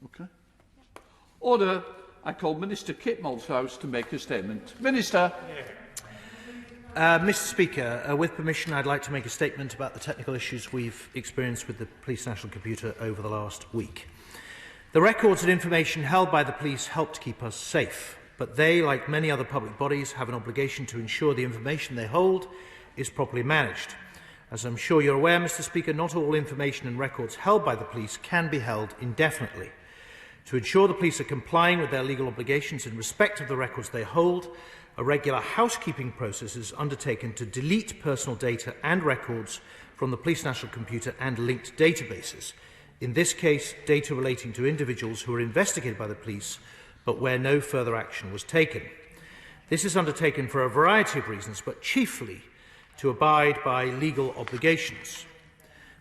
Okay. Order. I call Minister Kit Malthouse to make a statement. Minister. Mr Speaker, with permission, I'd like to make a statement about the technical issues we've experienced with the Police National Computer over the last week. The records and information held by the police help to keep us safe, but they, like many other public bodies, have an obligation to ensure the information they hold is properly managed. As I'm sure you're aware, Mr Speaker, not all information and records held by the police can be held indefinitely. To ensure the police are complying with their legal obligations in respect of the records they hold, a regular housekeeping process is undertaken to delete personal data and records from the Police National Computer and linked databases. In this case, data relating to individuals who were investigated by the police, but where no further action was taken. This is undertaken for a variety of reasons, but chiefly to abide by legal obligations.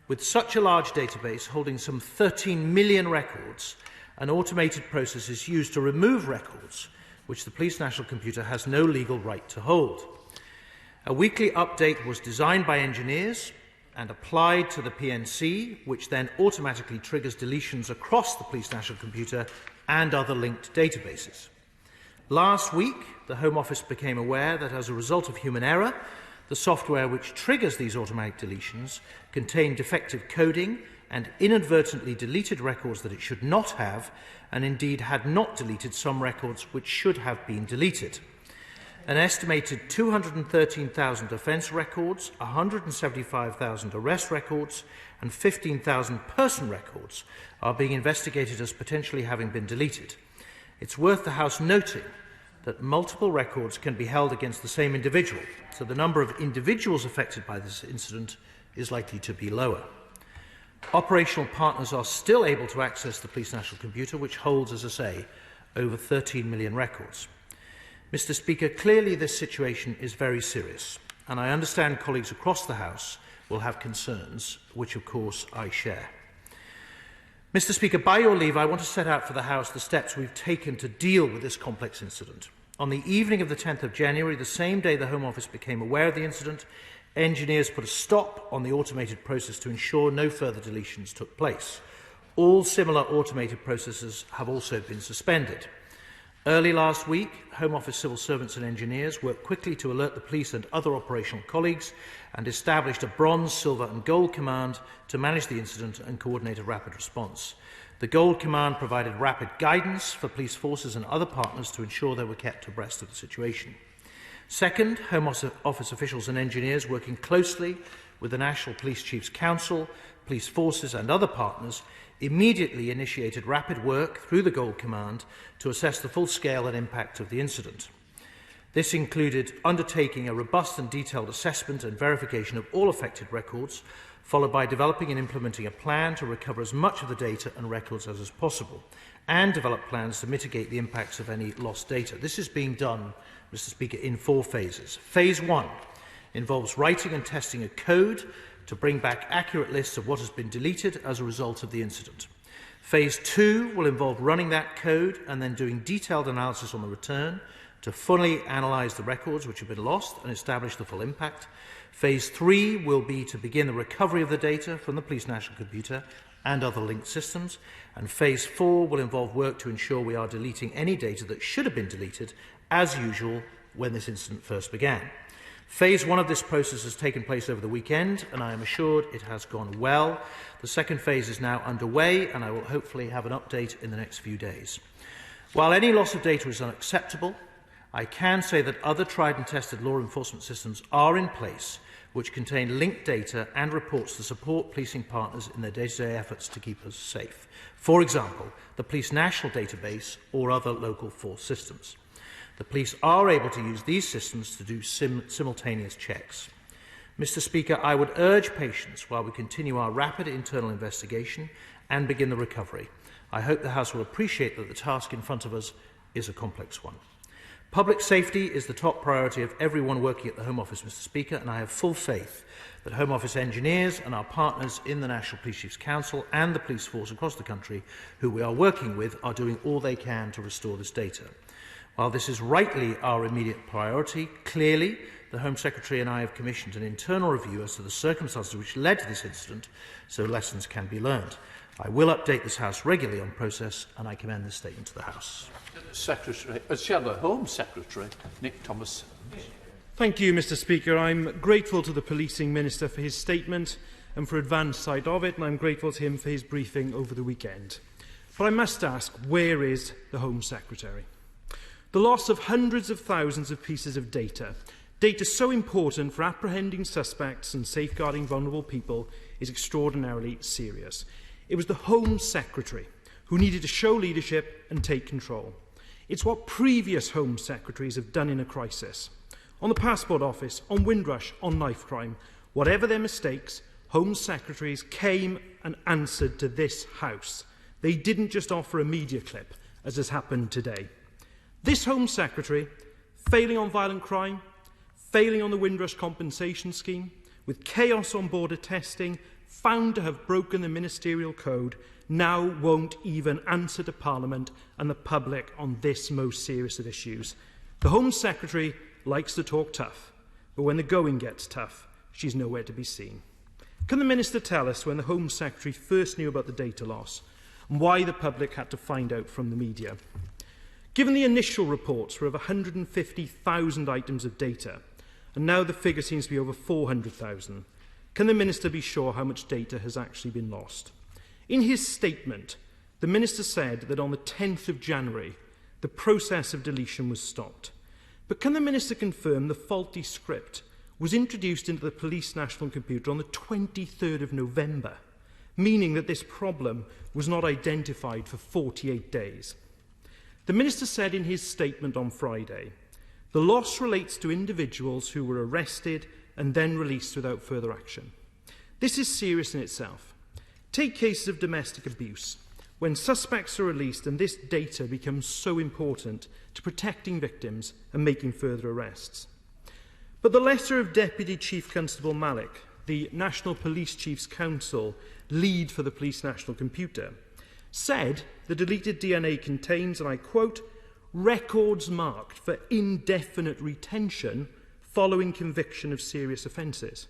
With such a large database holding some 13 million records, an automated process is used to remove records which the Police National Computer has no legal right to hold. A weekly update was designed by engineers and applied to the PNC, which then automatically triggers deletions across the Police National Computer and other linked databases. Last week, the Home Office became aware that as a result of human error, the software which triggers these automatic deletions contained defective coding and inadvertently deleted records that it should not have, and indeed had not deleted some records which should have been deleted. An estimated 213,000 offence records, 175,000 arrest records and 15,000 person records are being investigated as potentially having been deleted. It's worth the House noting that multiple records can be held against the same individual, so the number of individuals affected by this incident is likely to be lower. Operational partners are still able to access the Police National Computer, which holds, as I say, over 13 million records. Mr Speaker, clearly this situation is very serious, and I understand colleagues across the House will have concerns, which of course I share. Mr Speaker, by your leave, I want to set out for the House the steps we've taken to deal with this complex incident. On the evening of the 10th of January, the same day the Home Office became aware of the incident, engineers put a stop on the automated process to ensure no further deletions took place. All similar automated processes have also been suspended. Early last week, Home Office civil servants and engineers worked quickly to alert the police and other operational colleagues and established a bronze, silver and gold command to manage the incident and coordinate a rapid response. The gold command provided rapid guidance for police forces and other partners to ensure they were kept abreast of the situation. Second, Home Office officials and engineers working closely with the National Police Chiefs Council, police forces and other partners immediately initiated rapid work through the Gold Command to assess the full scale and impact of the incident. This included undertaking a robust and detailed assessment and verification of all affected records, followed by developing and implementing a plan to recover as much of the data and records as is possible, and develop plans to mitigate the impacts of any lost data. This is being done, Mr Speaker, in 4 phases. Phase 1 involves writing and testing a code to bring back accurate lists of what has been deleted as a result of the incident. Phase 2 will involve running that code and then doing detailed analysis on the return to fully analyse the records which have been lost and establish the full impact. Phase 3 will be to begin the recovery of the data from the Police National Computer and other linked systems. And Phase 4 will involve work to ensure we are deleting any data that should have been deleted, as usual, when this incident first began. Phase 1 of this process has taken place over the weekend, and I am assured it has gone well. The second phase is now underway, and I will hopefully have an update in the next few days. While any loss of data is unacceptable, I can say that other tried and tested law enforcement systems are in place which contain linked data and reports to support policing partners in their day-to-day efforts to keep us safe. For example, the Police National Database or other local force systems. The police are able to use these systems to do simultaneous checks. Mr Speaker, I would urge patience while we continue our rapid internal investigation and begin the recovery. I hope the House will appreciate that the task in front of us is a complex one. Public safety is the top priority of everyone working at the Home Office, Mr Speaker, and I have full faith that Home Office engineers and our partners in the National Police Chiefs Council and the police force across the country who we are working with are doing all they can to restore this data. While this is rightly our immediate priority, clearly the Home Secretary and I have commissioned an internal review as to the circumstances which led to this incident, so lessons can be learned. I will update this House regularly on process, and I commend this statement to the House. Shall the Home Secretary, Nick Thomas. Thank you, Mr Speaker. I'm grateful to the Policing Minister for his statement and for advance sight of it, and I'm grateful to him for his briefing over the weekend. But I must ask, where is the Home Secretary? The loss of hundreds of thousands of pieces of data so important for apprehending suspects and safeguarding vulnerable people, is extraordinarily serious. It was the Home Secretary who needed to show leadership and take control. It's what previous Home Secretaries have done in a crisis. On the Passport Office, on Windrush, on knife crime, whatever their mistakes, Home Secretaries came and answered to this House. They didn't just offer a media clip, as has happened today. This Home Secretary, failing on violent crime, failing on the Windrush compensation scheme, with chaos on border testing, found to have broken the Ministerial Code, now won't even answer to Parliament and the public on this most serious of issues. The Home Secretary likes to talk tough, but when the going gets tough, she's nowhere to be seen. Can the Minister tell us when the Home Secretary first knew about the data loss and why the public had to find out from the media? Given the initial reports were of 150,000 items of data, and now the figure seems to be over 400,000, can the Minister be sure how much data has actually been lost? In his statement, the Minister said that on the 10th of January, the process of deletion was stopped. But can the Minister confirm the faulty script was introduced into the Police National Computer on the 23rd of November, meaning that this problem was not identified for 48 days? The Minister said in his statement on Friday, the loss relates to individuals who were arrested and then released without further action. This is serious in itself. Take cases of domestic abuse, when suspects are released and this data becomes so important to protecting victims and making further arrests. But the letter of Deputy Chief Constable Malik, the National Police Chiefs Council lead for the Police National Computer, said the deleted DNA contains, and I quote, records marked for indefinite retention following conviction of serious offences.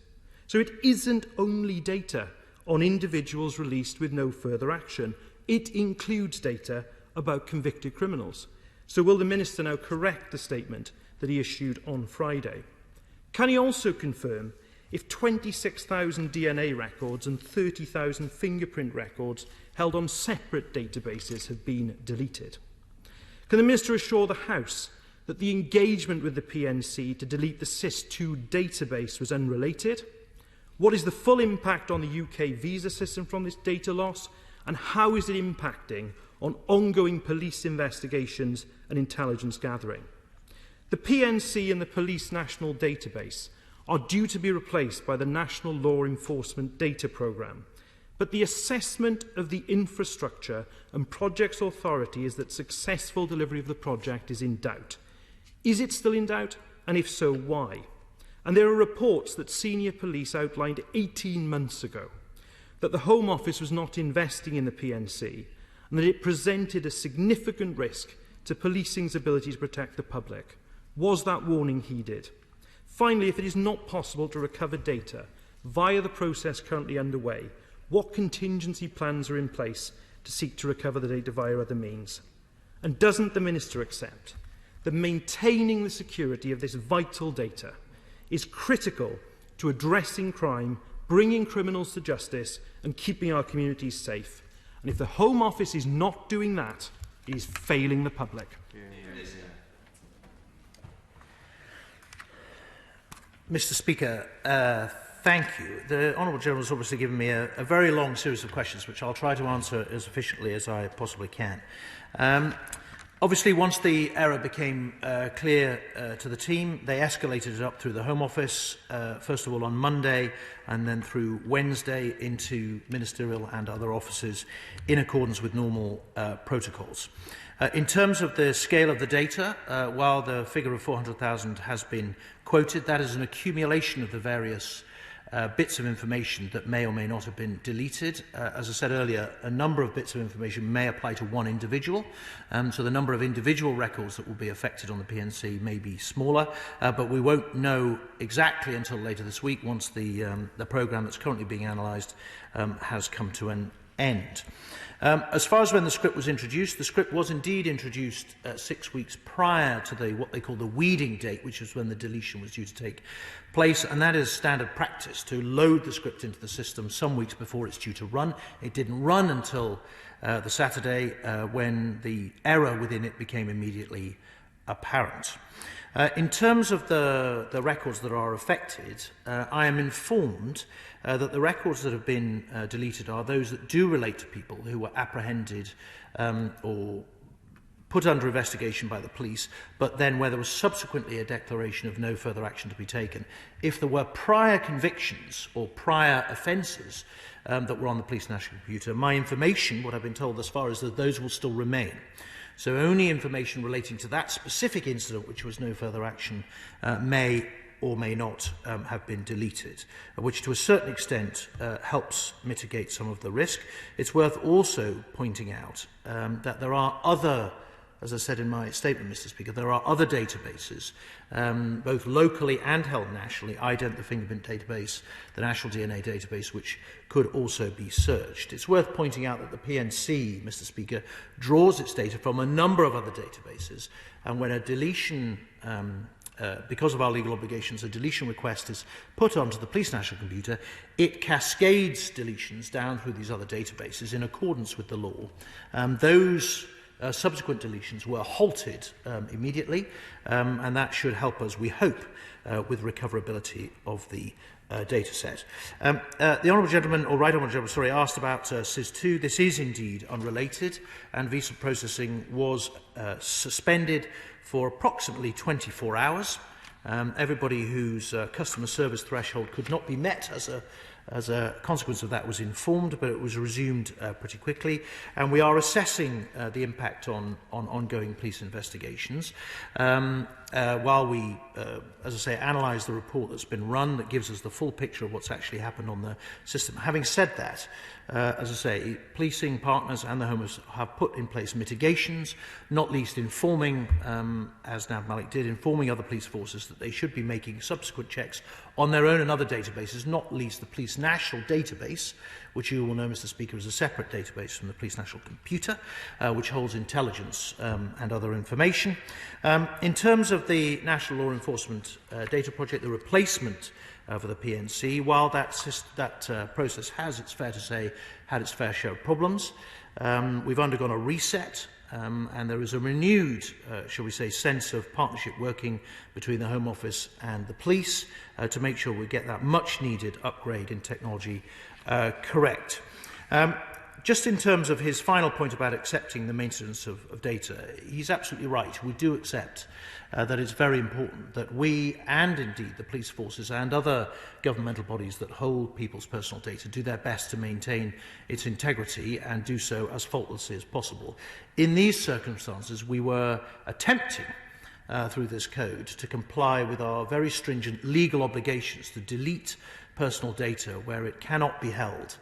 So it isn't only data on individuals released with no further action. It includes data about convicted criminals. So will the Minister now correct the statement that he issued on Friday? Can he also confirm if 26,000 DNA records and 30,000 fingerprint records held on separate databases have been deleted? Can the Minister assure the House that the engagement with the PNC to delete the SIS2 database was unrelated? What is the full impact on the UK visa system from this data loss? And how is it impacting on ongoing police investigations and intelligence gathering? The PNC and the Police National Database are due to be replaced by the National Law Enforcement Data Programme. But the assessment of the infrastructure and project's authority is that successful delivery of the project is in doubt. Is it still in doubt? And if so, why? And there are reports that senior police outlined 18 months ago that the Home Office was not investing in the PNC and that it presented a significant risk to policing's ability to protect the public. Was that warning heeded? Finally, if it is not possible to recover data via the process currently underway, what contingency plans are in place to seek to recover the data via other means? And doesn't the Minister accept that maintaining the security of this vital data is critical to addressing crime, bringing criminals to justice and keeping our communities safe? And if the Home Office is not doing that, it is failing the public. Mr Speaker, thank you. The Honourable Gentleman has obviously given me a very long series of questions, which I'll try to answer as efficiently as I possibly can. Obviously, once the error became clear to the team, they escalated it up through the Home Office, first of all on Monday, and then through Wednesday into Ministerial and other offices in accordance with normal protocols. In terms of the scale of the data, while the figure of 400,000 has been quoted, that is an accumulation of the various bits of information that may or may not have been deleted. As I said earlier, a number of bits of information may apply to one individual, so the number of individual records that will be affected on the PNC may be smaller, but we won't know exactly until later this week once the programme that's currently being analysed has come to an end. As far as when the script was introduced, the script was indeed introduced 6 weeks prior to what they call the weeding date, which is when the deletion was due to take place, and that is standard practice to load the script into the system some weeks before it's due to run. It didn't run until the Saturday when the error within it became immediately apparent. In terms of the records that are affected, I am informed that the records that have been deleted are those that do relate to people who were apprehended or put under investigation by the police, but then where there was subsequently a declaration of no further action to be taken. If there were prior convictions or prior offences that were on the Police National Computer, my information, what I've been told thus far, is that those will still remain. So only information relating to that specific incident, which was no further action, may or may not have been deleted, which to a certain extent helps mitigate some of the risk. It's worth also pointing out that there are other, as I said in my statement, Mr. Speaker, there are other databases, both locally and held nationally, ident, the fingerprint database, the National DNA database, which could also be searched. It's worth pointing out that the PNC, Mr. Speaker, draws its data from a number of other databases, and when a deletion, because of our legal obligations, a deletion request is put onto the Police National Computer, it cascades deletions down through these other databases in accordance with the law. Those subsequent deletions were halted immediately, and that should help us, we hope, with recoverability of the data set. The Honourable Gentleman, or Right Honourable Gentleman, sorry, asked about SIS2. This is indeed unrelated, and visa processing was suspended for approximately 24 hours. Everybody whose customer service threshold could not be met as a consequence of that was informed, but it was resumed pretty quickly, and we are assessing the impact on ongoing police investigations while we, as I say, analyse the report that's been run that gives us the full picture of what's actually happened on the system. Having said that, as I say, policing partners and the Home Office have put in place mitigations, not least informing, as Nav Malik did, informing other police forces that they should be making subsequent checks on their own and other databases, not least the Police National Database, which you will know, Mr. Speaker, is a separate database from the Police National Computer, which holds intelligence and other information. In terms of the National Law Enforcement Data Project, the replacement for the PNC, while that process has, it's fair to say, had its fair share of problems, we've undergone a reset, and there is a renewed, shall we say, sense of partnership working between the Home Office and the police to make sure we get that much-needed upgrade in technology correct. Just in terms of his final point about accepting the maintenance of data, he's absolutely right. We do accept that it's very important that we, and indeed the police forces and other governmental bodies that hold people's personal data, do their best to maintain its integrity and do so as faultlessly as possible. In these circumstances, we were attempting through this code to comply with our very stringent legal obligations to delete personal data where it cannot be held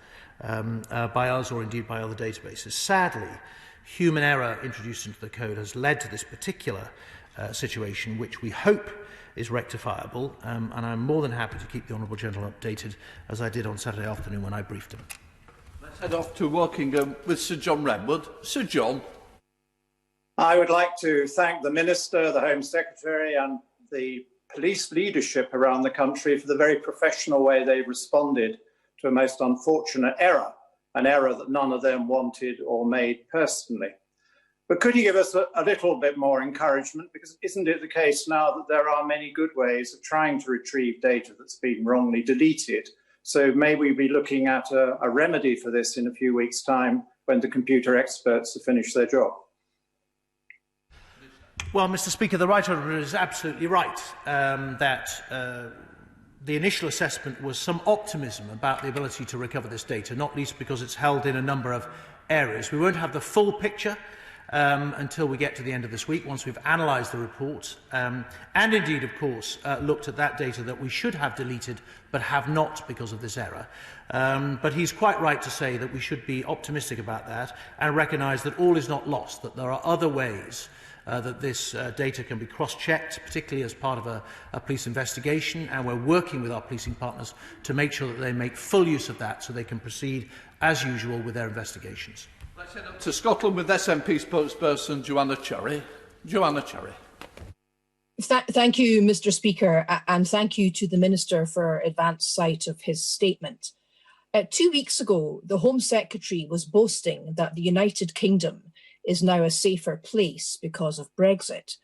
by us or indeed by other databases. Sadly, human error introduced into the code has led to this particular situation, which we hope is rectifiable, and I'm more than happy to keep the Honourable Gentleman updated, as I did on Saturday afternoon when I briefed him. Let's head off to Wokingham with Sir John Redwood. Sir John. I would like to thank the Minister, the Home Secretary and the police leadership around the country for the very professional way they responded to a most unfortunate error, an error that none of them wanted or made personally. But could you give us a little bit more encouragement? Because isn't it the case now that there are many good ways of trying to retrieve data that's been wrongly deleted? So may we be looking at a remedy for this in a few weeks' time when the computer experts have finished their job? Well, Mr. Speaker, the Right Honourable is absolutely right that the initial assessment was some optimism about the ability to recover this data, not least because it's held in a number of areas. We won't have the full picture until we get to the end of this week, once we've analysed the report, and indeed, of course, looked at that data that we should have deleted but have not because of this error. But he's quite right to say that we should be optimistic about that and recognise that all is not lost, that there are other ways that this data can be cross-checked, particularly as part of a police investigation, and we're working with our policing partners to make sure that they make full use of that so they can proceed as usual with their investigations. Let's head up to Scotland with SNP spokesperson Joanna Cherry. Joanna Cherry. Thank you, Mr. Speaker, and thank you to the Minister for advance sight of his statement. 2 weeks ago, the Home Secretary was boasting that the United Kingdom is now a safer place because of Brexit.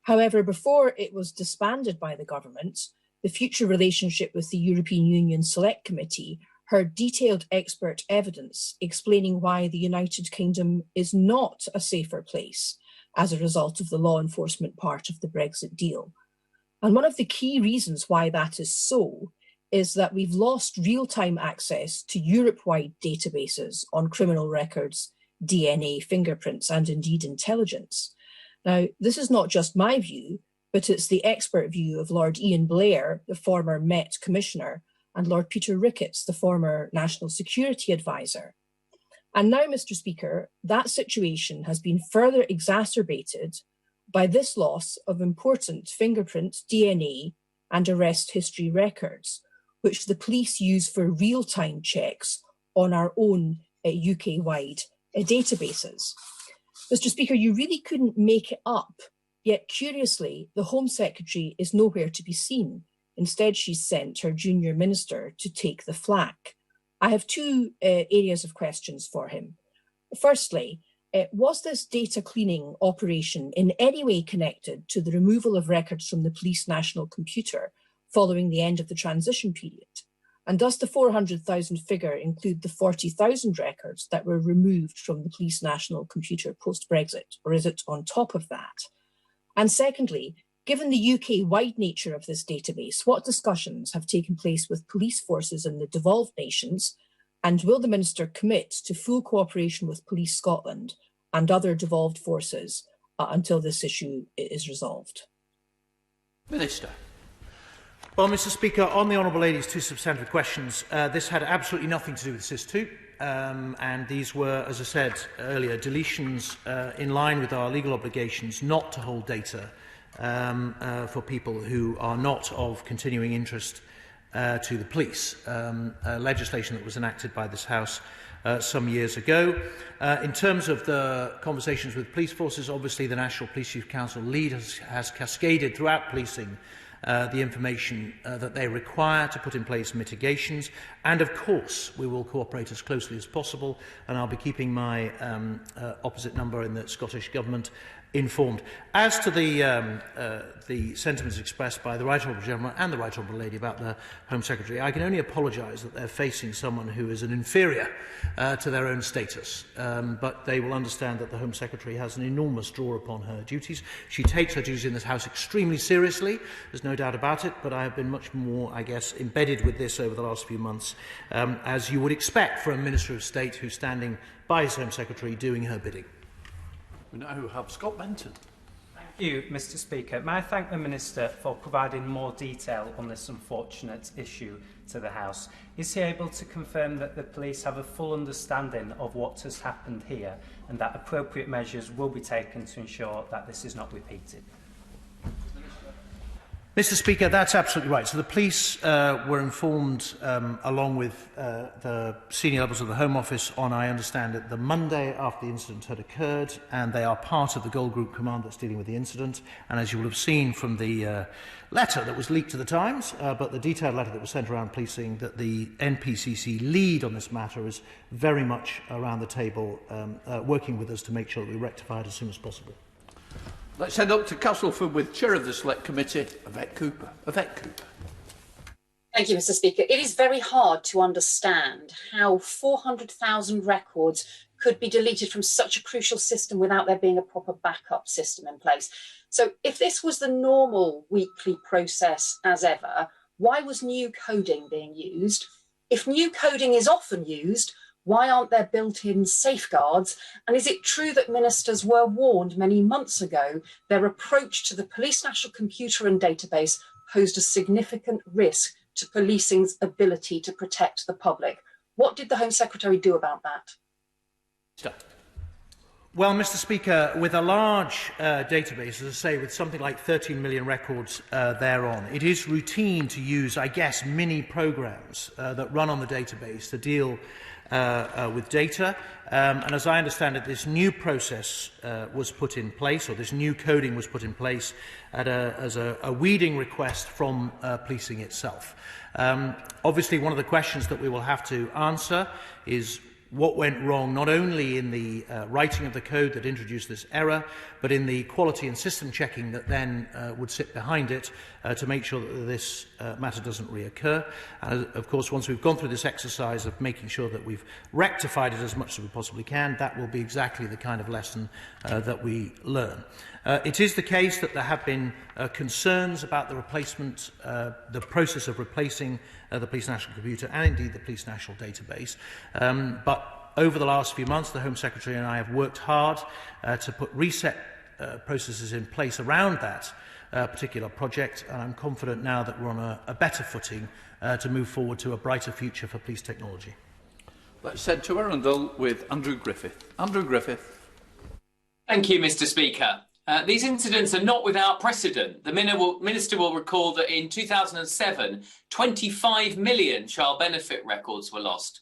However, before it was disbanded by the government, the future relationship with the European Union Select Committee heard detailed expert evidence explaining why the United Kingdom is not a safer place as a result of the law enforcement part of the Brexit deal. And one of the key reasons why that is so is that we've lost real-time access to Europe-wide databases on criminal records, DNA, fingerprints, and indeed intelligence. Now, this is not just my view, but it's the expert view of Lord Ian Blair, the former Met Commissioner, and Lord Peter Ricketts, the former National Security Advisor. And now, Mr. Speaker, that situation has been further exacerbated by this loss of important fingerprint, DNA, and arrest history records, which the police use for real-time checks on our own UK-wide databases. Mr. Speaker, you really couldn't make it up, yet curiously, the Home Secretary is nowhere to be seen. Instead, she's sent her junior minister to take the flak. I have two areas of questions for him. Firstly, was this data cleaning operation in any way connected to the removal of records from the police national computer following the end of the transition period? And does the 400,000 figure include the 40,000 records that were removed from the police national computer post-Brexit, or is it on top of that? And secondly, given the UK-wide nature of this database, what discussions have taken place with police forces in the devolved nations, and will the Minister commit to full cooperation with Police Scotland and other devolved forces until this issue is resolved? Minister. Well, Mr. Speaker, on the Honourable Lady's two substantive questions, this had absolutely nothing to do with SIS2, and these were, as I said earlier, deletions in line with our legal obligations not to hold data for people who are not of continuing interest to the police, legislation that was enacted by this House some years ago. In terms of the conversations with police forces, obviously the National Police Chief Council lead has cascaded throughout policing the information that they require to put in place mitigations, and of course we will cooperate as closely as possible, and I'll be keeping my opposite number in the Scottish Government informed. As to the sentiments expressed by the Right Honourable Gentleman and the Right Honourable Lady about the Home Secretary, I can only apologise that they're facing someone who is an inferior to their own status, but they will understand that the Home Secretary has an enormous draw upon her duties. She takes her duties in this House extremely seriously, there's no doubt about it, but I have been much more, I guess, embedded with this over the last few months, as you would expect from a Minister of State who's standing by his Home Secretary doing her bidding. We now have Scott Benton. Thank you, Mr. Speaker. May I thank the Minister for providing more detail on this unfortunate issue to the House. Is he able to confirm that the police have a full understanding of what has happened here and that appropriate measures will be taken to ensure that this is not repeated? Mr. Speaker, that's absolutely right. So the police were informed, along with the senior levels of the Home Office, on, I understand it, the Monday after the incident had occurred, and they are part of the Gold Group Command that's dealing with the incident. And as you will have seen from the letter that was leaked to the Times, but the detailed letter that was sent around policing, that the NPCC lead on this matter is very much around the table, working with us to make sure that we rectify it as soon as possible. Let's head up to Castleford with Chair of the Select Committee, Yvette Cooper. Yvette Cooper. Thank you, Mr. Speaker. It is very hard to understand how 400,000 records could be deleted from such a crucial system without there being a proper backup system in place. So if this was the normal weekly process as ever, why was new coding being used? If new coding is often used, Why aren't there built-in safeguards? And is it true that ministers were warned many months ago their approach to the Police National Computer and Database posed a significant risk to policing's ability to protect the public? What did the Home Secretary do about that? Stop. Well, Mr. Speaker, with a large database, as I say, with something like 13 million records thereon, it is routine to use, I guess, mini programs that run on the database to deal with data. And as I understand it, this new process was put in place, or this new coding was put in place as a weeding request from policing itself. Obviously, one of the questions that we will have to answer is what went wrong, not only in the writing of the code that introduced this error, but in the quality and system checking that then would sit behind it to make sure that this matter doesn't reoccur. And of course, once we've gone through this exercise of making sure that we've rectified it as much as we possibly can, that will be exactly the kind of lesson that we learn. It is the case that there have been concerns about the replacement, the process of replacing the Police National Computer and indeed the Police National Database. But over the last few months, the Home Secretary and I have worked hard to put reset processes in place around that particular project, and I'm confident now that we're on a better footing to move forward to a brighter future for police technology. Let's head to Arundel with Andrew Griffith. Andrew Griffith. Thank you, Mr. Speaker. These incidents are not without precedent. The Minister will recall that in 2007, 25 million child benefit records were lost.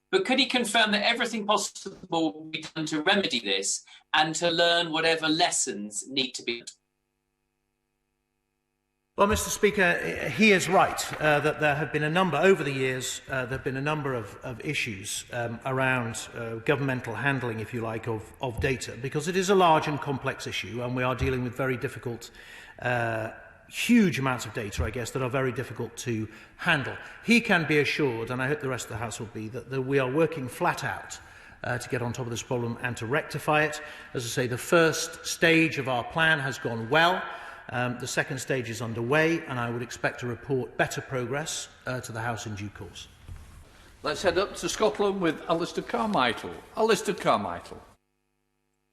But could he confirm that everything possible will be done to remedy this and to learn whatever lessons need to be learned? Well, Mr. Speaker, he is right that there have been a number, over the years, there have been a number of issues around governmental handling, if you like, of data, because it is a large and complex issue, and we are dealing with very difficult, huge amounts of data, I guess, that are very difficult to handle. He can be assured, and I hope the rest of the House will be, that we are working flat out to get on top of this problem and to rectify it. As I say, the first stage of our plan has gone well. The second stage is underway, and I would expect to report better progress to the House in due course. Let's head up to Scotland with Alistair Carmichael. Alistair Carmichael.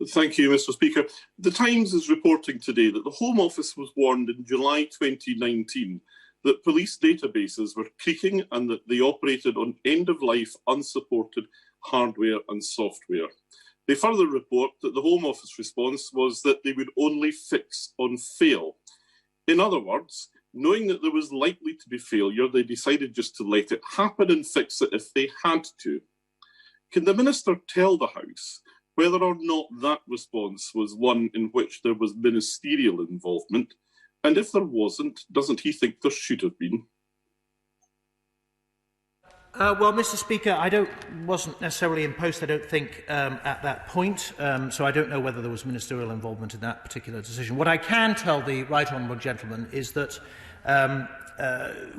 Thank you, Mr. Speaker. The Times is reporting today that the Home Office was warned in July 2019 that police databases were creaking and that they operated on end-of-life, unsupported hardware and software. They further report that the Home Office response was that they would only fix on fail. In other words, knowing that there was likely to be failure, they decided just to let it happen and fix it if they had to. Can the Minister tell the House whether or not that response was one in which there was ministerial involvement? And if there wasn't, doesn't he think there should have been? Well, Mr. Speaker, I wasn't necessarily in post, I don't think, at that point, so I don't know whether there was ministerial involvement in that particular decision. What I can tell the right honourable gentleman is that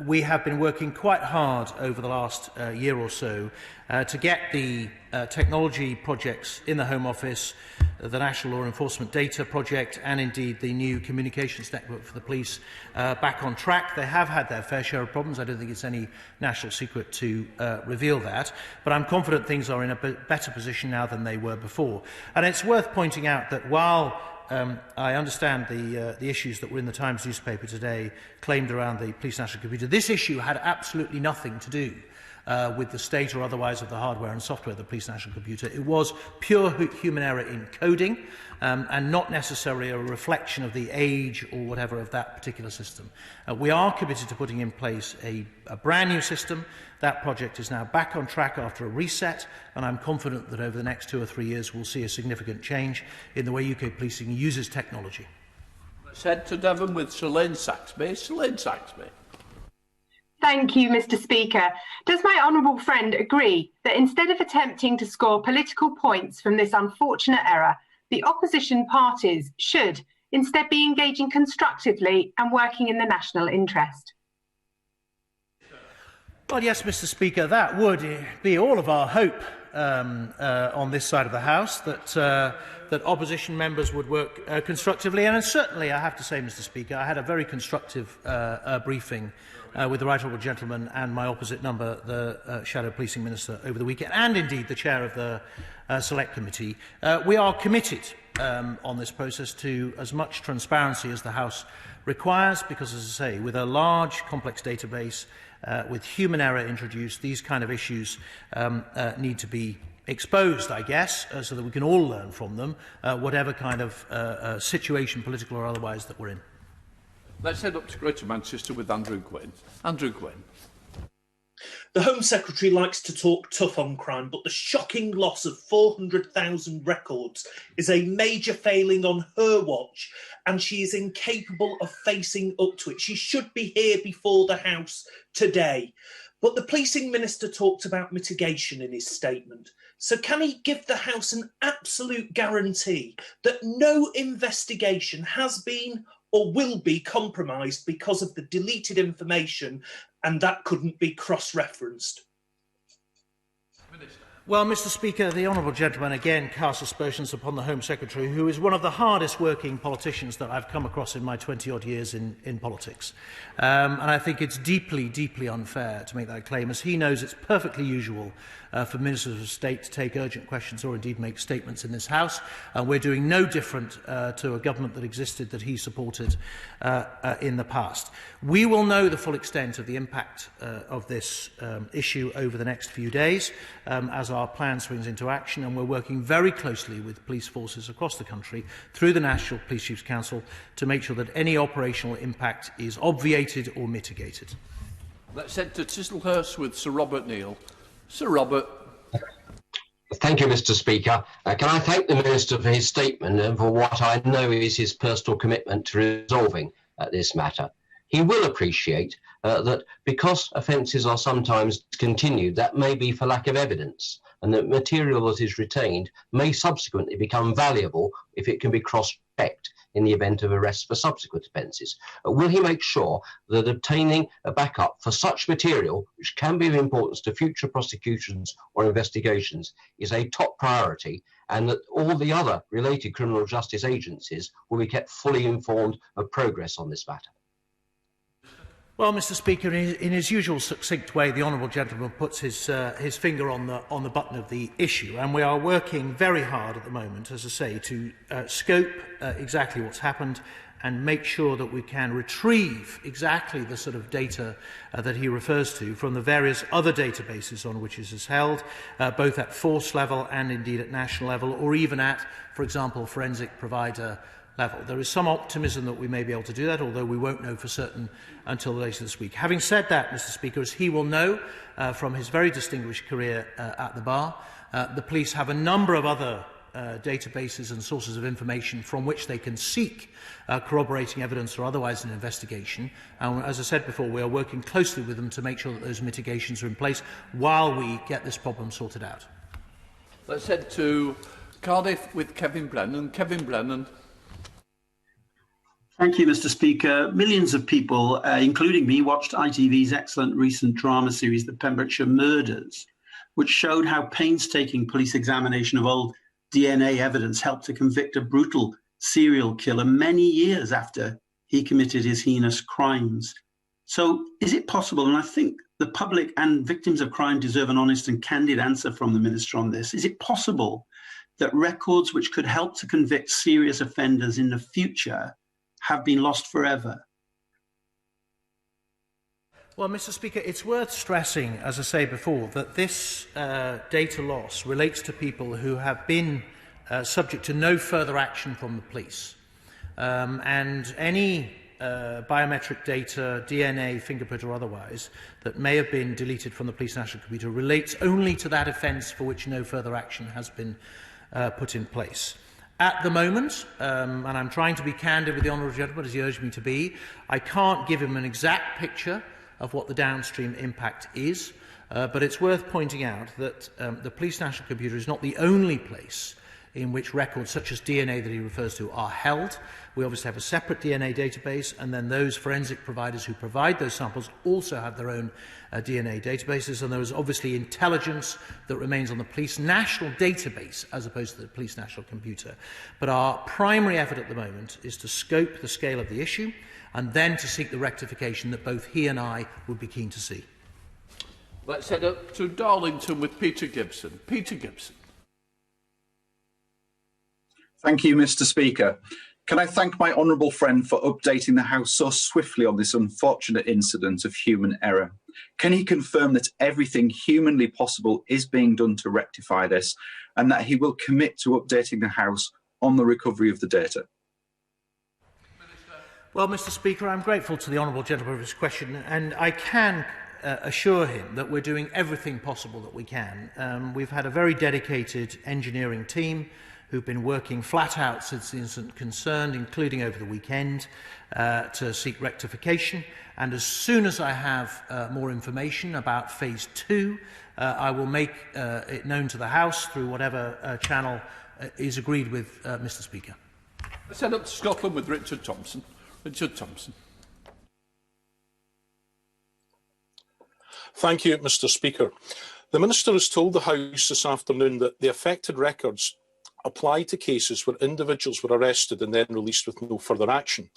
we have been working quite hard over the last year or so to get the technology projects in the Home Office, the National Law Enforcement Data Project and indeed the new communications network for the police back on track. They have had their fair share of problems. I don't think it's any national secret to reveal that, but I'm confident things are in a better position now than they were before. And it's worth pointing out that while I understand the issues that were in the Times newspaper today claimed around the Police National Computer, this issue had absolutely nothing to do with the state or otherwise of the hardware and software of the Police National Computer. It was pure human error in coding and not necessarily a reflection of the age or whatever of that particular system. We are committed to putting in place a brand new system. That project is now back on track after a reset, and I'm confident that over the next 2 or 3 years we'll see a significant change in the way UK policing uses technology. Let's head to Devon with Selene Saxby. Selene Saxby. Thank you, Mr. Speaker. Does my honourable friend agree that instead of attempting to score political points from this unfortunate error, the opposition parties should instead be engaging constructively and working in the national interest? Well, yes, Mr. Speaker, that would be all of our hope on this side of the House, that opposition members would work constructively. And certainly, I have to say, Mr. Speaker, I had a very constructive briefing with the Right Honourable Gentleman and my opposite number, the Shadow Policing Minister, over the weekend, and indeed the Chair of the Select Committee. We are committed on this process to as much transparency as the House requires, because, as I say, with a large, complex database, with human error introduced, these kind of issues need to be exposed, I guess, so that we can all learn from them, whatever kind of situation, political or otherwise, that we're in. Let's head up to Greater Manchester with Andrew Gwynn. Andrew Gwynn. The Home Secretary likes to talk tough on crime, but the shocking loss of 400,000 records is a major failing on her watch, and she is incapable of facing up to it. She should be here before the House today. But the Policing Minister talked about mitigation in his statement. So can he give the House an absolute guarantee that no investigation has been or will be compromised because of the deleted information, and that couldn't be cross-referenced? Well, Mr. Speaker, the Honourable Gentleman again casts aspersions upon the Home Secretary, who is one of the hardest working politicians that I've come across in my 20-odd years in politics. And I think it's deeply, deeply unfair to make that claim, as he knows it's perfectly usual for Ministers of State to take urgent questions or indeed make statements in this House. And we're doing no different to a government that existed that he supported in the past. We will know the full extent of the impact of this issue over the next few days as our plan swings into action, and we're working very closely with police forces across the country through the National Police Chiefs Council to make sure that any operational impact is obviated or mitigated. Let's head to Chislehurst with Sir Robert Neal. Sir Robert. Thank you, Mr. Speaker. Can I thank the Minister for his statement and for what I know is his personal commitment to resolving this matter. He will appreciate that because offences are sometimes continued, that may be for lack of evidence, and that material that is retained may subsequently become valuable if it can be cross-checked in the event of arrest for subsequent offences. Will he make sure that obtaining a backup for such material, which can be of importance to future prosecutions or investigations, is a top priority, and that all the other related criminal justice agencies will be kept fully informed of progress on this matter? Well, Mr. Speaker, in his usual succinct way, the Honourable Gentleman puts his finger on the button of the issue, and we are working very hard at the moment, as I say, to scope exactly what's happened and make sure that we can retrieve exactly the sort of data that he refers to from the various other databases on which it is held, both at force level and indeed at national level, or even at, for example, forensic provider level. There is some optimism that we may be able to do that, although we won't know for certain until later this week. Having said that, Mr. Speaker, as he will know from his very distinguished career at the bar, the police have a number of other databases and sources of information from which they can seek corroborating evidence or otherwise an investigation. And as I said before, we are working closely with them to make sure that those mitigations are in place while we get this problem sorted out. Let's head to Cardiff with Kevin Brennan. Kevin Brennan. Thank you, Mr. Speaker. Millions of people, including me, watched ITV's excellent recent drama series, The Pembrokeshire Murders, which showed how painstaking police examination of old DNA evidence helped to convict a brutal serial killer many years after he committed his heinous crimes. So is it possible, and I think the public and victims of crime deserve an honest and candid answer from the Minister on this, is it possible that records which could help to convict serious offenders in the future have been lost forever? Well, Mr. Speaker, it's worth stressing, as I say before, that this data loss relates to people who have been subject to no further action from the police. And any biometric data, DNA, fingerprint or otherwise, that may have been deleted from the Police National Computer relates only to that offence for which no further action has been put in place. At the moment, and I'm trying to be candid with the Honourable Gentleman as he urged me to be, I can't give him an exact picture of what the downstream impact is, but it's worth pointing out that the Police National Computer is not the only place in which records such as DNA that he refers to are held. We obviously have a separate DNA database, and then those forensic providers who provide those samples also have their own DNA databases, and there is obviously intelligence that remains on the police national database as opposed to the police national computer. But our primary effort at the moment is to scope the scale of the issue and then to seek the rectification that both he and I would be keen to see. Let's head up to Darlington with Peter Gibson. Peter Gibson. Thank you, Mr. Speaker. Can I thank my honourable friend for updating the House so swiftly on this unfortunate incident of human error? Can he confirm that everything humanly possible is being done to rectify this, and that he will commit to updating the House on the recovery of the data? Well, Mr. Speaker, I'm grateful to the honourable gentleman for his question, and I can assure him that we're doing everything possible that we can. We've had a very dedicated engineering team who've been working flat out since the incident concerned, including over the weekend, to seek rectification. And as soon as I have more information about Phase 2, I will make it known to the House through whatever channel is agreed with Mr. Speaker. Let's head up to Scotland with Richard Thompson. Richard Thompson. Thank you, Mr. Speaker. The Minister has told the House this afternoon that the affected records apply to cases where individuals were arrested and then released with no further action.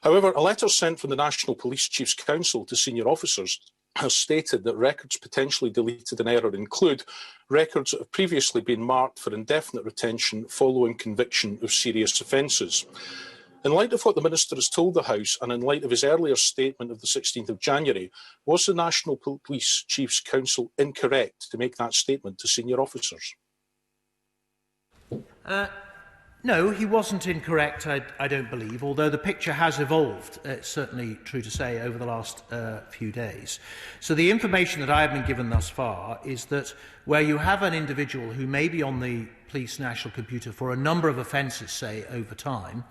However, a letter sent from the National Police Chiefs Council to senior officers has stated that records potentially deleted in error include records that have previously been marked for indefinite retention following conviction of serious offences. In light of what the Minister has told the House, and in light of his earlier statement of the 16th of January, was the National Police Chiefs Council incorrect to make that statement to senior officers? No, he wasn't incorrect, I don't believe, although the picture has evolved, it's certainly true to say, over the last few days. So the information that I have been given thus far is that where you have an individual who may be on the police national computer for a number of offences, say, over time,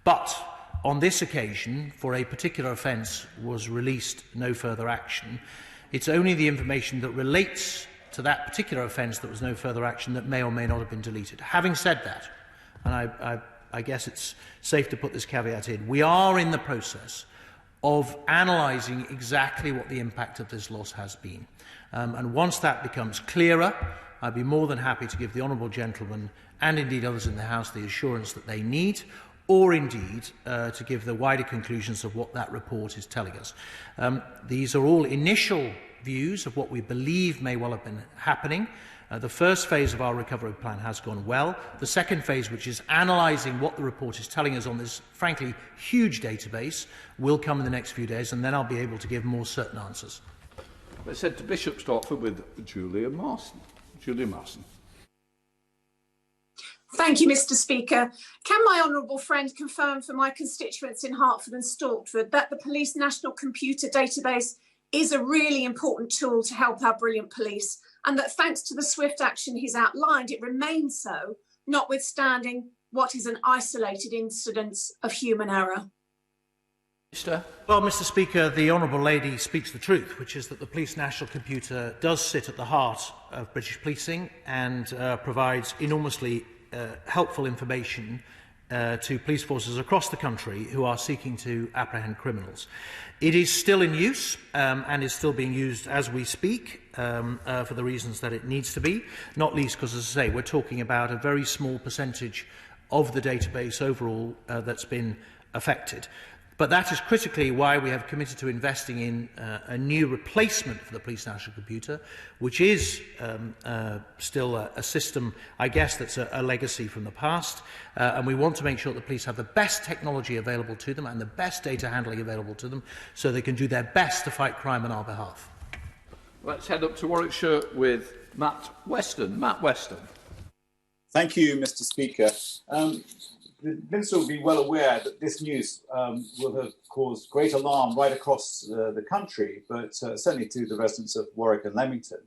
but on this occasion, for a particular offence, was released no further action, it's only the information that relates to that particular offence that was no further action that may or may not have been deleted. Having said that, and I guess it's safe to put this caveat in, we are in the process of analysing exactly what the impact of this loss has been. And once that becomes clearer, I'd be more than happy to give the honourable gentleman and indeed others in the House the assurance that they need, or indeed to give the wider conclusions of what that report is telling us. These are all initial views of what we believe may well have been happening. The first phase of our recovery plan has gone well. The second phase, which is analysing what the report is telling us on this, frankly, huge database, will come in the next few days, and then I'll be able to give more certain answers. Let's head to Bishop Stortford with Julia Marson. Julia Marson. Thank you, Mr. Speaker. Can my honourable friend confirm for my constituents in Hertford and Stortford that the Police National Computer Database is a really important tool to help our brilliant police, and that thanks to the swift action he's outlined, it remains so, notwithstanding what is an isolated incidence of human error? Well, Mr. Speaker, the Honourable Lady speaks the truth, which is that the Police National Computer does sit at the heart of British policing and provides enormously helpful information to police forces across the country who are seeking to apprehend criminals. It is still in use and is still being used as we speak for the reasons that it needs to be, not least because, as I say, we're talking about a very small percentage of the database overall that's been affected. But that is critically why we have committed to investing in a new replacement for the Police National Computer, which is still a system, I guess, that's a legacy from the past. And we want to make sure that the police have the best technology available to them and the best data handling available to them so they can do their best to fight crime on our behalf. Let's head up to Warwickshire with Matt Weston. Matt Weston. Thank you, Mr. Speaker. The Minister will be well aware that this news will have caused great alarm right across the country, but certainly to the residents of Warwick and Leamington.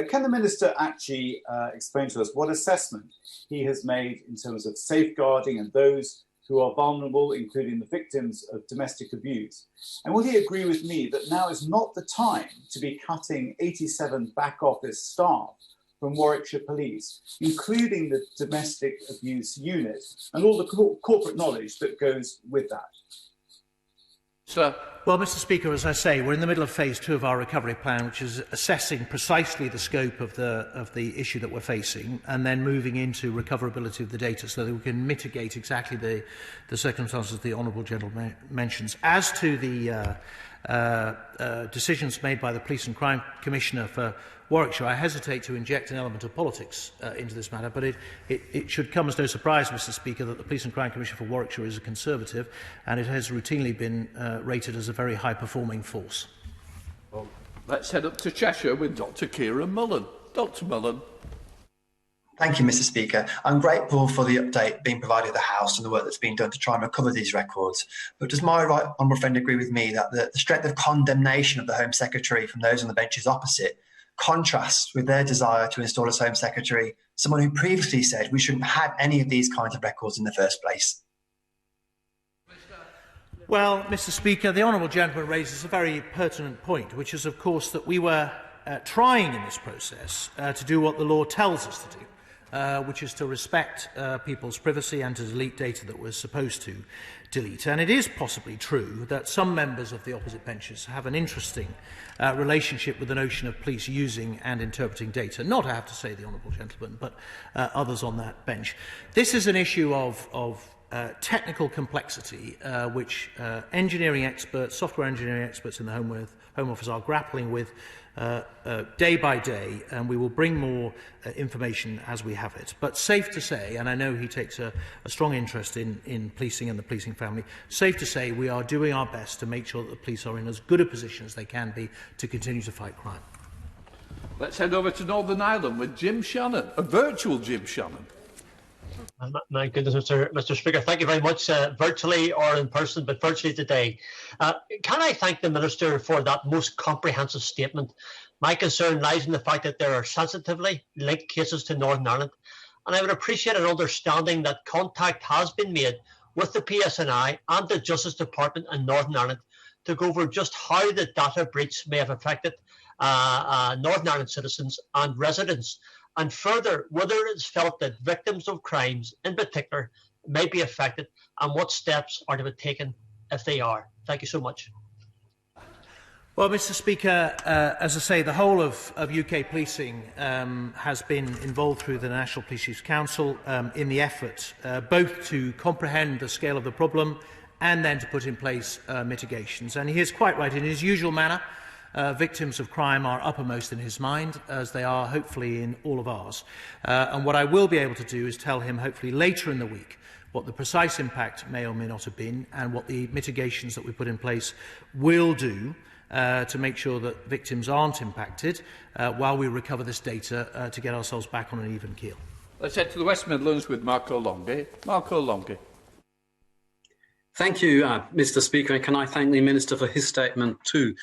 Can the Minister actually explain to us what assessment he has made in terms of safeguarding and those who are vulnerable, including the victims of domestic abuse? And will he agree with me that now is not the time to be cutting 87 back office staff from Warwickshire Police, including the domestic abuse unit and all the corporate knowledge that goes with that? Sir. Well, Mr. Speaker, as I say, we're in the middle of phase 2 of our recovery plan, which is assessing precisely the scope of the issue that we're facing, and then moving into recoverability of the data so that we can mitigate exactly the circumstances the Honourable Gentleman mentions. As to the decisions made by the Police and Crime Commissioner for Warwickshire, I hesitate to inject an element of politics into this matter, but it should come as no surprise, Mr. Speaker, that the Police and Crime Commissioner for Warwickshire is a Conservative, and it has routinely been rated as a very high-performing force. Well, let's head up to Cheshire with Dr. Kieran Mullen. Dr. Mullen. Thank you, Mr. Speaker. I'm grateful for the update being provided to the House and the work that's been done to try and recover these records. But does my right honourable friend agree with me that the strength of condemnation of the Home Secretary from those on the benches opposite contrasts with their desire to install as Home Secretary someone who previously said we shouldn't have any of these kinds of records in the first place? Well, Mr. Speaker, the Honourable Gentleman raises a very pertinent point, which is, of course, that we were trying in this process to do what the law tells us to do, which is to respect people's privacy and to delete data that we're supposed to delete. And it is possibly true that some members of the opposite benches have an interesting relationship with the notion of police using and interpreting data. Not, I have to say, the Honourable Gentleman, but others on that bench. This is an issue of technical complexity, which engineering experts, software engineering experts in the Home Office are grappling with day by day, and we will bring more information as we have it. But safe to say, and I know he takes a strong interest in policing and the policing family, safe to say we are doing our best to make sure that the police are in as good a position as they can be to continue to fight crime. Let's head over to Northern Ireland with Jim Shannon, a virtual Jim Shannon. My goodness, Mr. Speaker, thank you very much, virtually or in person, but virtually today. Can I thank the Minister for that most comprehensive statement? My concern lies in the fact that there are sensitively linked cases to Northern Ireland, and I would appreciate an understanding that contact has been made with the PSNI and the Justice Department in Northern Ireland to go over just how the data breach may have affected Northern Ireland citizens and residents. And further, whether it's felt that victims of crimes in particular may be affected and what steps are to be taken if they are. Thank you so much. Well, Mr. Speaker, as I say, the whole of UK policing has been involved through the National Police Chiefs Council in the effort both to comprehend the scale of the problem and then to put in place mitigations. And he is quite right. In his usual manner, victims of crime are uppermost in his mind, as they are hopefully in all of ours. And what I will be able to do is tell him hopefully later in the week what the precise impact may or may not have been and what the mitigations that we put in place will do to make sure that victims aren't impacted while we recover this data to get ourselves back on an even keel. Let's head to the West Midlands with Marco Longhi. Marco Longhi. Thank you, Mr. Speaker, and can I thank the Minister for his statement too.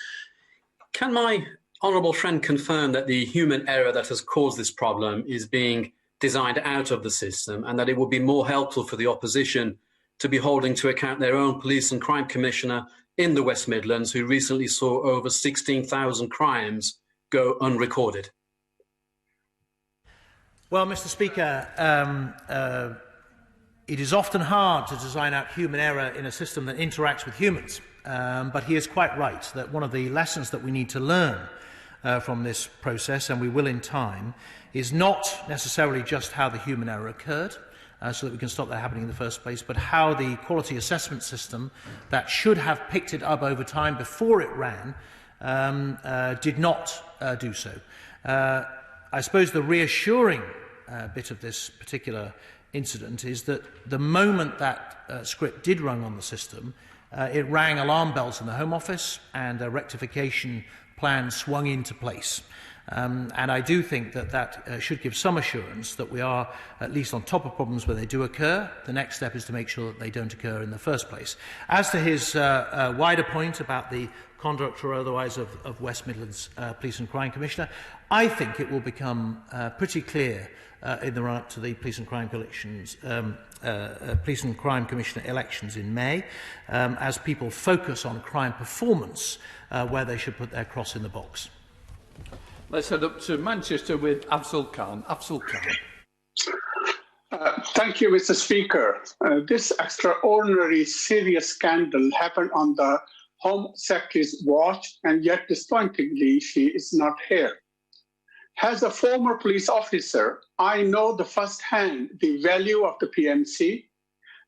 Can my honourable friend confirm that the human error that has caused this problem is being designed out of the system and that it would be more helpful for the opposition to be holding to account their own Police and Crime Commissioner in the West Midlands, who recently saw over 16,000 crimes go unrecorded? Well, Mr. Speaker, it is often hard to design out human error in a system that interacts with humans. But he is quite right that one of the lessons that we need to learn from this process, and we will in time, is not necessarily just how the human error occurred, so that we can stop that happening in the first place, but how the quality assessment system that should have picked it up over time before it ran did not do so. I suppose the reassuring bit of this particular incident is that the moment that script did run on the system, it rang alarm bells in the Home Office and a rectification plan swung into place. And I do think that should give some assurance that we are at least on top of problems where they do occur. The next step is to make sure that they don't occur in the first place. As to his wider point about the conduct or otherwise of West Midlands Police and Crime Commissioner, I think it will become pretty clear in the run-up to the Police and Crime elections, Police and Crime Commissioner elections in May, as people focus on crime performance where they should put their cross in the box. Let's head up to Manchester with Afzal Khan. Afzal Khan. Thank you, Mr. Speaker. This extraordinary serious scandal happened on the Home Secretary's watch, and yet disappointingly, she is not here. As a former police officer, I know firsthand the value of the PMC.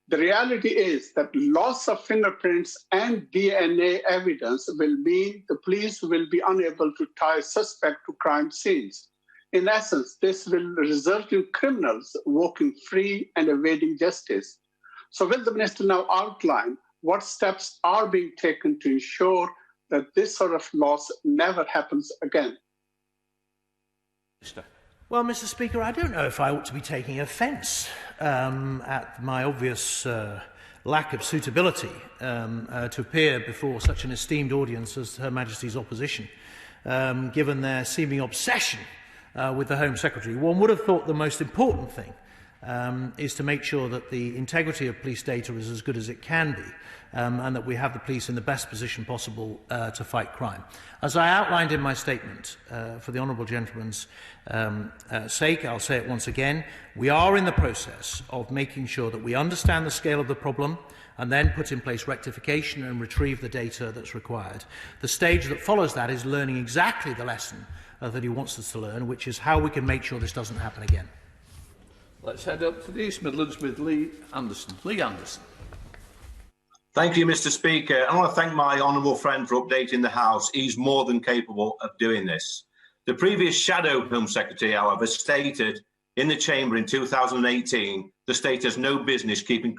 The reality is that loss of fingerprints and DNA evidence will mean the police will be unable to tie suspect to crime scenes. In essence, this will result in criminals walking free and evading justice. So will the Minister now outline what steps are being taken to ensure that this sort of loss never happens again? Well, Mr. Speaker, I don't know if I ought to be taking offence at my obvious lack of suitability to appear before such an esteemed audience as Her Majesty's opposition, given their seeming obsession with the Home Secretary. One would have thought the most important thing is to make sure that the integrity of police data is as good as it can be, and that we have the police in the best position possible to fight crime. As I outlined in my statement, for the honourable gentleman's sake, I'll say it once again, we are in the process of making sure that we understand the scale of the problem and then put in place rectification and retrieve the data that's required. The stage that follows that is learning exactly the lesson that he wants us to learn, which is how we can make sure this doesn't happen again. Let's head up to the East Midlands with Lee Anderson. Lee Anderson. Thank you, Mr. Speaker. I want to thank my honourable friend for updating the House. He's more than capable of doing this. The previous Shadow Home Secretary, however, stated in the Chamber in 2018 the state has no business keeping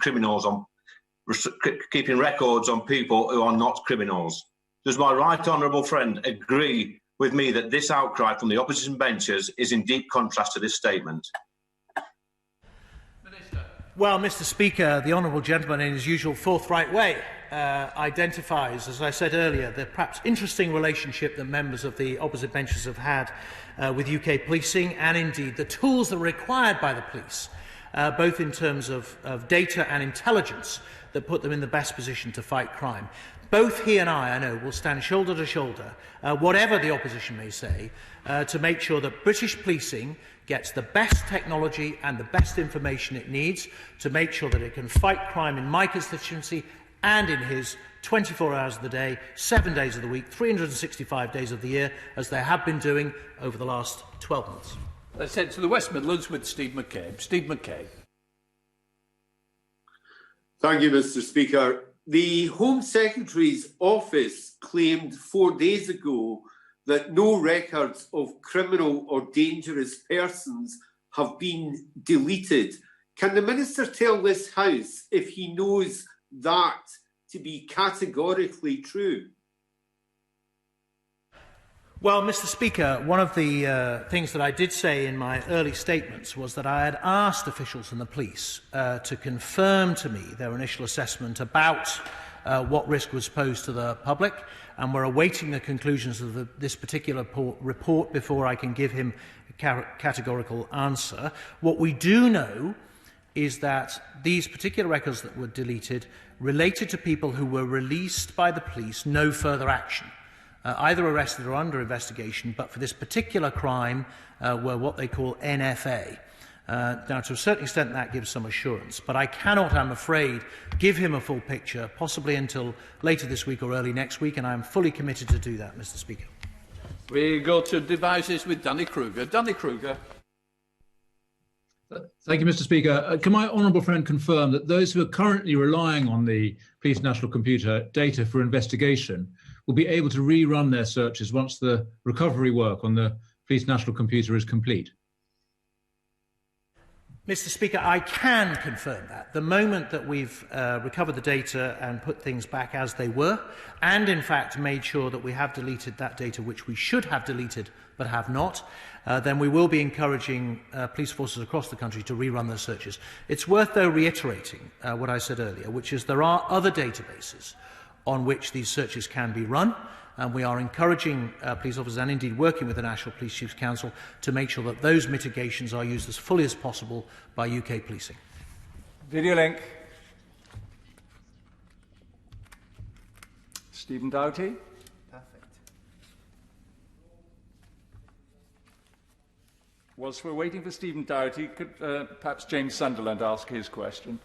records on people who are not criminals. Does my right honourable friend agree with me that this outcry from the opposition benches is in deep contrast to this statement? Well, Mr. Speaker, the honourable gentleman, in his usual forthright way, identifies, as I said earlier, the perhaps interesting relationship that members of the opposite benches have had with UK policing, and indeed the tools that are required by the police, both in terms of data and intelligence, that put them in the best position to fight crime. Both he and I know, will stand shoulder to shoulder, whatever the opposition may say, to make sure that British policing gets the best technology and the best information it needs to make sure that it can fight crime in my constituency and in his 24 hours of the day, 7 days of the week, 365 days of the year, as they have been doing over the last 12 months. Let's head to the West Midlands with Steve McCabe. Steve McCabe. Thank you, Mr. Speaker. The Home Secretary's office claimed 4 days ago that no records of criminal or dangerous persons have been deleted. Can the Minister tell this House if he knows that to be categorically true? Well, Mr. Speaker, one of the things that I did say in my early statements was that I had asked officials in the police to confirm to me their initial assessment about what risk was posed to the public, and we're awaiting the conclusions of this particular report before I can give him a categorical answer. What we do know is that these particular records that were deleted related to people who were released by the police, no further action, either arrested or under investigation, but for this particular crime were what they call NFA. Now, to a certain extent, that gives some assurance, but I cannot, I'm afraid, give him a full picture, possibly until later this week or early next week, and I am fully committed to do that, Mr. Speaker. We go to Devices with Danny Kruger. Danny Kruger. Thank you, Mr. Speaker. Can my honourable friend confirm that those who are currently relying on the Police National Computer data for investigation will be able to rerun their searches once the recovery work on the Police National Computer is complete? Mr. Speaker, I can confirm that. The moment that we've recovered the data and put things back as they were, and in fact made sure that we have deleted that data which we should have deleted but have not, then we will be encouraging police forces across the country to rerun their searches. It's worth, though, reiterating what I said earlier, which is there are other databases on which these searches can be run, and we are encouraging police officers and indeed working with the National Police Chiefs Council to make sure that those mitigations are used as fully as possible by UK policing. Video link. Stephen Doughty. Perfect. Whilst we're waiting for Stephen Doherty, could perhaps James Sunderland ask his question?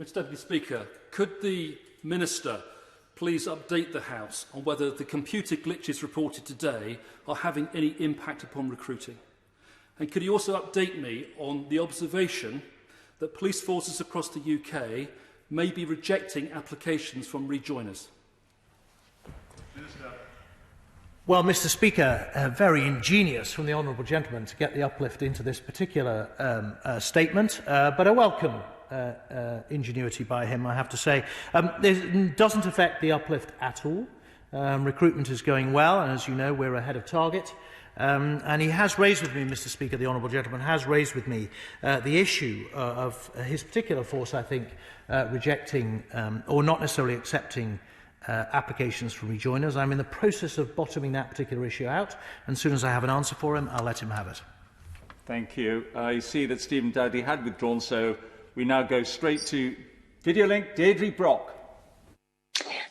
Mr Deputy Speaker, could the Minister please update the House on whether the computer glitches reported today are having any impact upon recruiting? And could you also update me on the observation that police forces across the UK may be rejecting applications from rejoiners? Well, Mr Speaker, very ingenious from the honourable gentleman to get the uplift into this particular statement, but a welcome ingenuity by him, I have to say. It doesn't affect the uplift at all. Recruitment is going well, and as you know, we're ahead of target. And he has raised with me, Mr Speaker, the honourable gentleman has raised with me the issue of his particular force, I think, rejecting or not necessarily accepting applications from rejoiners. I'm in the process of bottoming that particular issue out, and as soon as I have an answer for him, I'll let him have it. Thank you. I see that Stephen Dowdy had withdrawn, so we now go straight to video link. Deirdre Brock.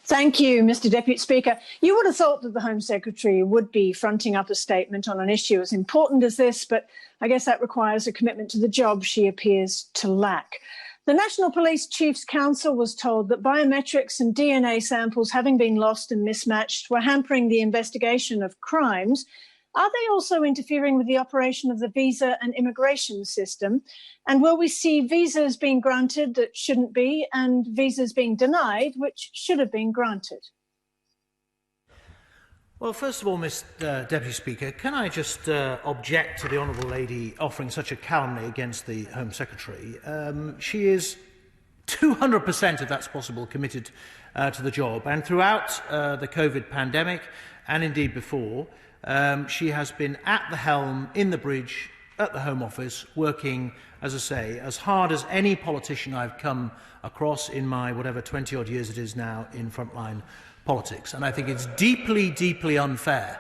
Thank you, Mr Deputy Speaker. You would have thought that the Home Secretary would be fronting up a statement on an issue as important as this, but I guess that requires a commitment to the job she appears to lack. The National Police Chiefs Council was told that biometrics and DNA samples having been lost and mismatched were hampering the investigation of crimes. Are they also interfering with the operation of the visa and immigration system? And will we see visas being granted that shouldn't be and visas being denied which should have been granted? Well, first of all, Mr Deputy Speaker, can I just object to the honourable lady offering such a calumny against the Home Secretary? She is 200%, if that's possible, committed to the job. And throughout the COVID pandemic, and indeed before, she has been at the helm, in the bridge, at the Home Office, working, as I say, as hard as any politician I've come across in my whatever 20-odd years it is now in frontline politics. And I think it's deeply, deeply unfair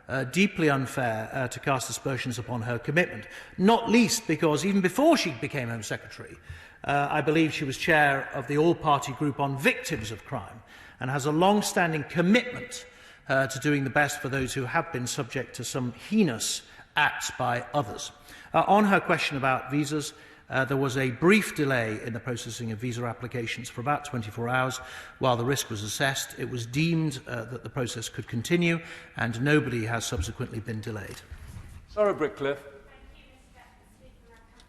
to cast aspersions upon her commitment, not least because even before she became Home Secretary, I believe she was chair of the all-party group on victims of crime and has a long-standing commitment to doing the best for those who have been subject to some heinous acts by others. On her question about visas, there was a brief delay in the processing of visa applications for about 24 hours while the risk was assessed. It was deemed that the process could continue and nobody has subsequently been delayed. Sarah Brickcliffe.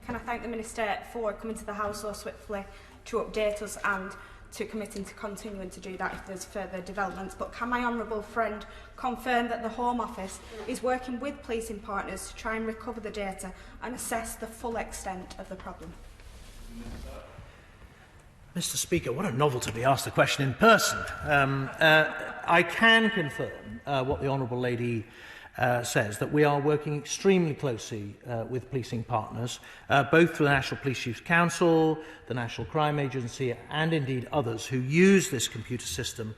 Can I thank the Minister for coming to the House so swiftly to update us and to committing to continuing to do that if there's further developments. But can my honourable friend confirm that the Home Office is working with policing partners to try and recover the data and assess the full extent of the problem? Mr Speaker, what a novel to be asked the question in person. I can confirm what the honourable lady says, that we are working extremely closely with policing partners, both through the National Police Chiefs Council, the National Crime Agency and indeed others who use this computer system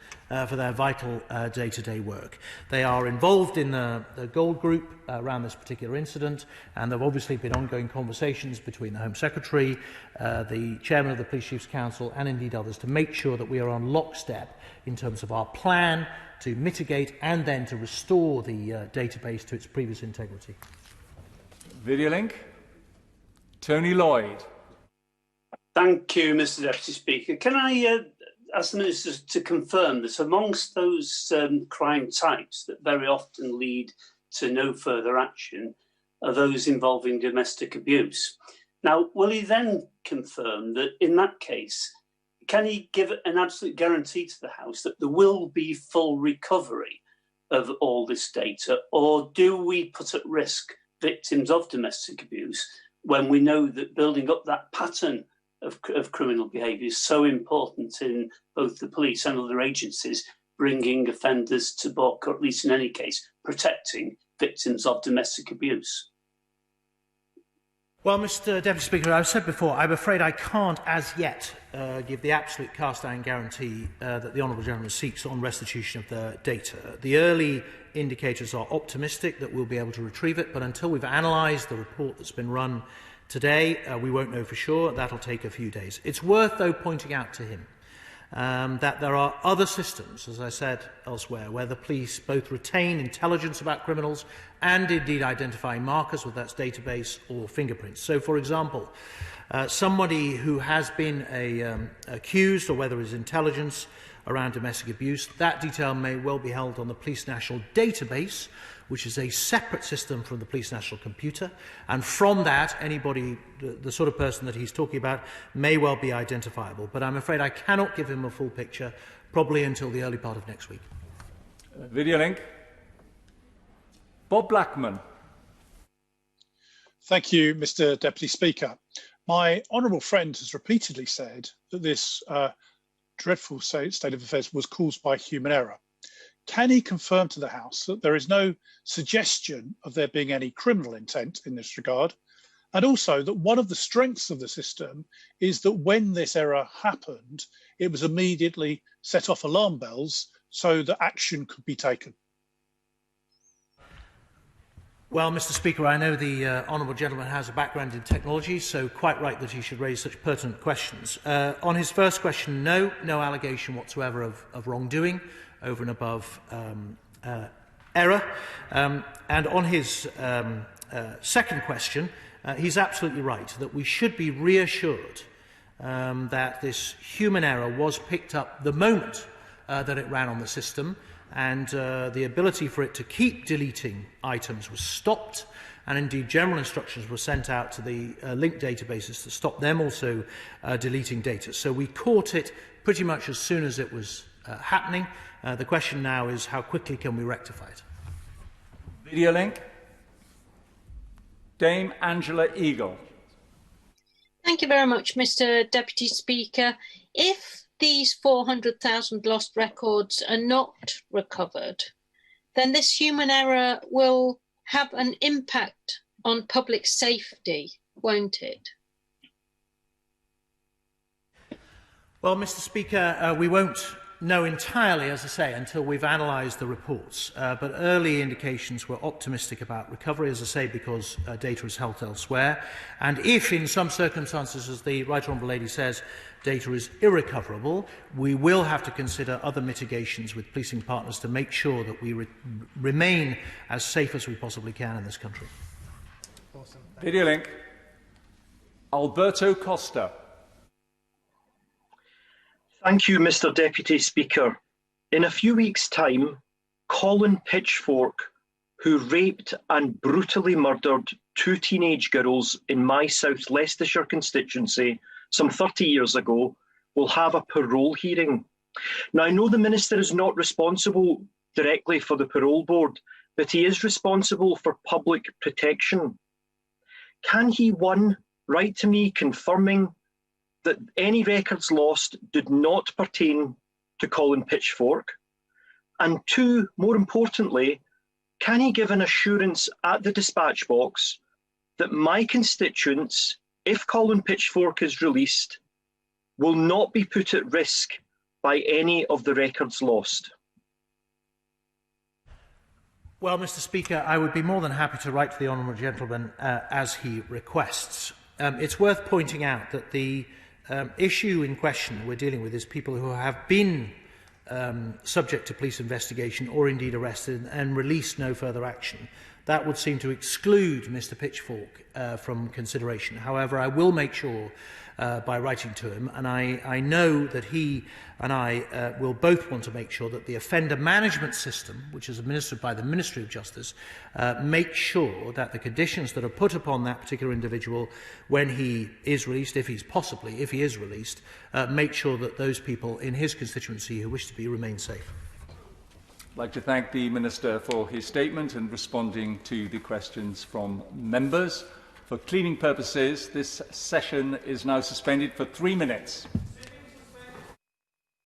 for their vital day-to-day work. They are involved in the Gold Group around this particular incident, and there have obviously been ongoing conversations between the Home Secretary, the Chairman of the Police Chiefs Council and indeed others to make sure that we are on lockstep in terms of our plan to mitigate and then to restore the database to its previous integrity. Video link. Tony Lloyd. Thank you, Mr Deputy Speaker. Can I ask the Minister to confirm that amongst those crime types that very often lead to no further action are those involving domestic abuse? Now, will he then confirm that in that case, can he give an absolute guarantee to the House that there will be full recovery of all this data, or do we put at risk victims of domestic abuse when we know that building up that pattern of criminal behaviour is so important in both the police and other agencies, bringing offenders to book, or at least in any case, protecting victims of domestic abuse? Well, Mr Deputy Speaker, I've said before, I'm afraid I can't as yet give the absolute cast-iron guarantee that the Honourable Gentleman seeks on restitution of the data. The early indicators are optimistic that we'll be able to retrieve it, but until we've analysed the report that's been run today, we won't know for sure. That'll take a few days. It's worth, though, pointing out to him that there are other systems, as I said elsewhere, where the police both retain intelligence about criminals and indeed identifying markers, whether that's database or fingerprints. So, for example, somebody who has been accused, or whether it's intelligence around domestic abuse, that detail may well be held on the Police National Database, which is a separate system from the Police National Computer, and from that, anybody, the sort of person that he's talking about, may well be identifiable. But I'm afraid I cannot give him a full picture, probably until the early part of next week. Video link. Bob Blackman. Thank you, Mr. Deputy Speaker. My honourable friend has repeatedly said that this dreadful state of affairs was caused by human error. Can he confirm to the House that there is no suggestion of there being any criminal intent in this regard, and also that one of the strengths of the system is that when this error happened, it was immediately set off alarm bells so that action could be taken? Well, Mr. Speaker, I know the honourable gentleman has a background in technology, so quite right that he should raise such pertinent questions. On his first question, no allegation whatsoever of wrongdoing over and above error. And on his second question, he's absolutely right that we should be reassured that this human error was picked up the moment that it ran on the system, and the ability for it to keep deleting items was stopped, and indeed general instructions were sent out to the linked databases to stop them also deleting data. So we caught it pretty much as soon as it was happening. The question now is how quickly can we rectify it? Video link. Dame Angela Eagle. Thank you very much, Mr. Deputy Speaker. If these 400,000 lost records are not recovered, then this human error will have an impact on public safety, won't it? Well, Mr. Speaker, we won't know entirely, as I say, until we've analysed the reports. But early indications were optimistic about recovery, as I say, because data is held elsewhere. And if, in some circumstances, as the Right Honourable Lady says, data is irrecoverable, we will have to consider other mitigations with policing partners to make sure that we remain as safe as we possibly can in this country. Awesome. Video link. Alberto Costa. Thank you, Mr. Deputy Speaker. In a few weeks' time, Colin Pitchfork, who raped and brutally murdered 2 teenage girls in my South Leicestershire constituency some 30 years ago, will have a parole hearing. Now, I know the Minister is not responsible directly for the parole board, but he is responsible for public protection. Can he, one, write to me confirming that any records lost did not pertain to Colin Pitchfork? And two, more importantly, can he give an assurance at the dispatch box that my constituents, if Colin Pitchfork is released, will not be put at risk by any of the records lost? Well, Mr. Speaker, I would be more than happy to write to the honourable gentleman as he requests. It's worth pointing out that the issue in question we're dealing with is people who have been subject to police investigation or indeed arrested and released no further action. That would seem to exclude Mr. Pitchfork from consideration. However, I will make sure by writing to him, and I know that he and I will both want to make sure that the offender management system, which is administered by the Ministry of Justice, make sure that the conditions that are put upon that particular individual when he is released, if he is released, make sure that those people in his constituency who wish to be remain safe. I'd like to thank the Minister for his statement and responding to the questions from members. For cleaning purposes, this session is now suspended for 3 minutes.